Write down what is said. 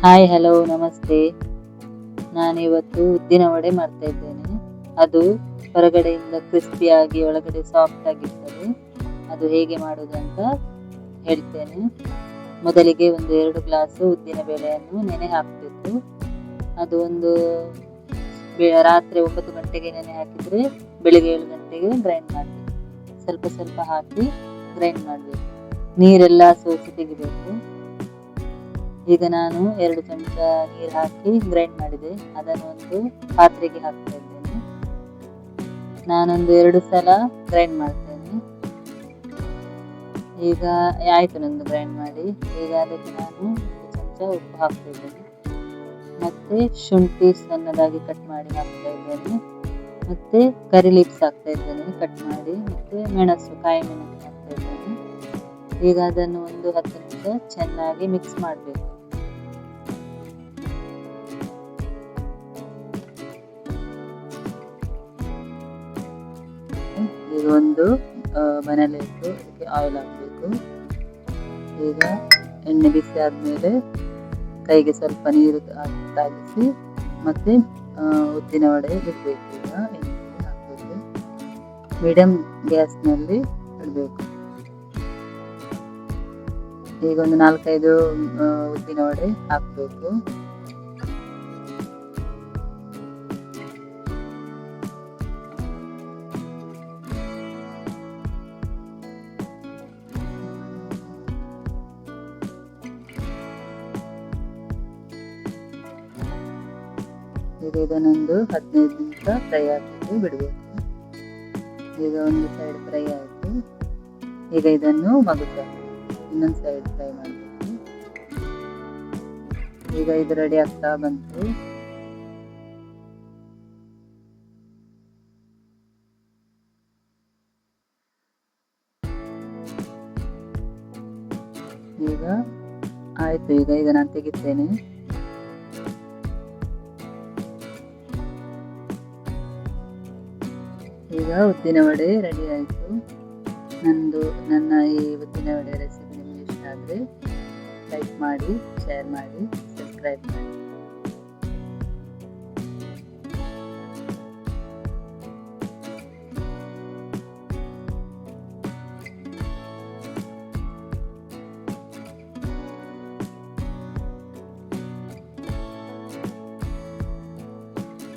Hi hello ನಮಸ್ತೆ. ನಾನಿವತ್ತು ಉದ್ದಿನ ವಡೆ ಮಾಡ್ತಾ ಇದ್ದೇನೆ. ಅದು ಹೊರಗಡೆಯಿಂದ ಕ್ರಿಸ್ಪಿಯಾಗಿ ಒಳಗಡೆ ಸಾಫ್ಟ್ ಆಗಿರ್ತದೆ. ಅದು ಹೇಗೆ ಮಾಡುವುದಂತ ಹೇಳ್ತೇನೆ. ಮೊದಲಿಗೆ ಒಂದು 2 ಗ್ಲಾಸ್ ಉದ್ದಿನ ಬೇಳೆಯನ್ನು ನೆನೆ ಹಾಕಬೇಕು. ಅದು ಒಂದು ರಾತ್ರಿ 9 ಗಂಟೆಗೆ ನೆನೆ ಹಾಕಿದರೆ ಬೆಳಿಗ್ಗೆ 7 ಗಂಟೆಗೆ ಗ್ರೈಂಡ್ ಮಾಡಬೇಕು. ಸ್ವಲ್ಪ ಸ್ವಲ್ಪ ಹಾಕಿ ಗ್ರೈಂಡ್ ಮಾಡಬೇಕು. ನೀರೆಲ್ಲ ಸೋಸಿ ತೆಗಿಬೇಕು. ಈಗ ನಾನು 2 ಚಮಚ ನೀರು ಹಾಕಿ ಗ್ರೈಂಡ್ ಮಾಡಿದೆ. ಅದನ್ನು ಒಂದು ಪಾತ್ರೆಗೆ ಹಾಕ್ತಾ ಇದ್ದೇನೆ. ನಾನೊಂದು 2 ಸಲ ಗ್ರೈಂಡ್ ಮಾಡ್ತೇನೆ. ಈಗ ಆಯಿತು ನಂದು ಗ್ರೈಂಡ್ ಮಾಡಿ. ಈಗ ಅದಕ್ಕೆ ನಾನು 1 ಚಮಚ ಉಪ್ಪು ಹಾಕ್ತಾ ಇದ್ದೇನೆ. ಮತ್ತೆ ಶುಂಠಿ ಸಣ್ಣದಾಗಿ ಕಟ್ ಮಾಡಿ ಹಾಕ್ತಾ ಇದ್ದೇನೆ. ಮತ್ತೆ ಕರಿ ಲೀವ್ಸ್ ಹಾಕ್ತಾ ಇದ್ದೇನೆ ಕಟ್ ಮಾಡಿ. ಮತ್ತೆ ಮೆಣಸು, ಕಾಯಿ ಮೆಣಸು ಹಾಕ್ತಾ ಇದ್ದೇನೆ. ಈಗ ಅದನ್ನು ಒಂದು 10 ನಿಮಿಷ ಚೆನ್ನಾಗಿ ಮಿಕ್ಸ್ ಮಾಡಬೇಕು. ಈಗ ಒಂದು ಮನೇಲಿ ಇಟ್ಟು ಅದಕ್ಕೆ ಆಯಿಲ್ ಹಾಕಬೇಕು. ಈಗ ಎಣ್ಣೆ ಬಿಸಿ ಆದಮೇಲೆ ಕೈಗೆ ಸ್ವಲ್ಪ ನೀರು ತಾಗಿಸಿ ಮತ್ತೆ ಉದ್ದಿನ ವಡೆ ಇಡಬೇಕು. ಈಗ ಎಣ್ಣೆಗೆ ಹಾಕಬೇಕು. ಮೀಡಿಯಂ ಗ್ಯಾಸ್ನಲ್ಲಿ ಇಡಬೇಕು. ಈಗ ಒಂದು 4-5 ಉದ್ದಿನ ವಡೆ ಹಾಕಬೇಕು. ಈಗ ಇದನ್ನೊಂದು 15 ನಿಮಿಷ ಫ್ರೈ ಆಗಲಿಕ್ಕೆ ಬಿಡಬೇಕು. ಈಗ ಒಂದು ಸೈಡ್ ಫ್ರೈ ಆಯಿತು. ಈಗ ಇದನ್ನು ಇನ್ನೊಂದು ಸೈಡ್ ಫ್ರೈ ಮಾಡಬೇಕು. ಈಗ ಇದು ರೆಡಿ ಆಗ್ತಾ ಬಂತು. ಈಗ ಆಯಿತು. ಈಗ ನಾನು ತೆಗಿತೇನೆ. ಈಗ ಉದ್ದಿನ ವಡೆ ರೆಡಿ ಆಯಿತು. ನನ್ನ ಈ ಉದ್ದಿನ ವಡೆ ರೆಸಿಪಿ ನಿಮಗೆ ಇಷ್ಟ ಆದರೆ ಲೈಕ್ ಮಾಡಿ, ಶೇರ್ ಮಾಡಿ, ಸಬ್ಸ್ಕ್ರೈಬ್ ಮಾಡಿ.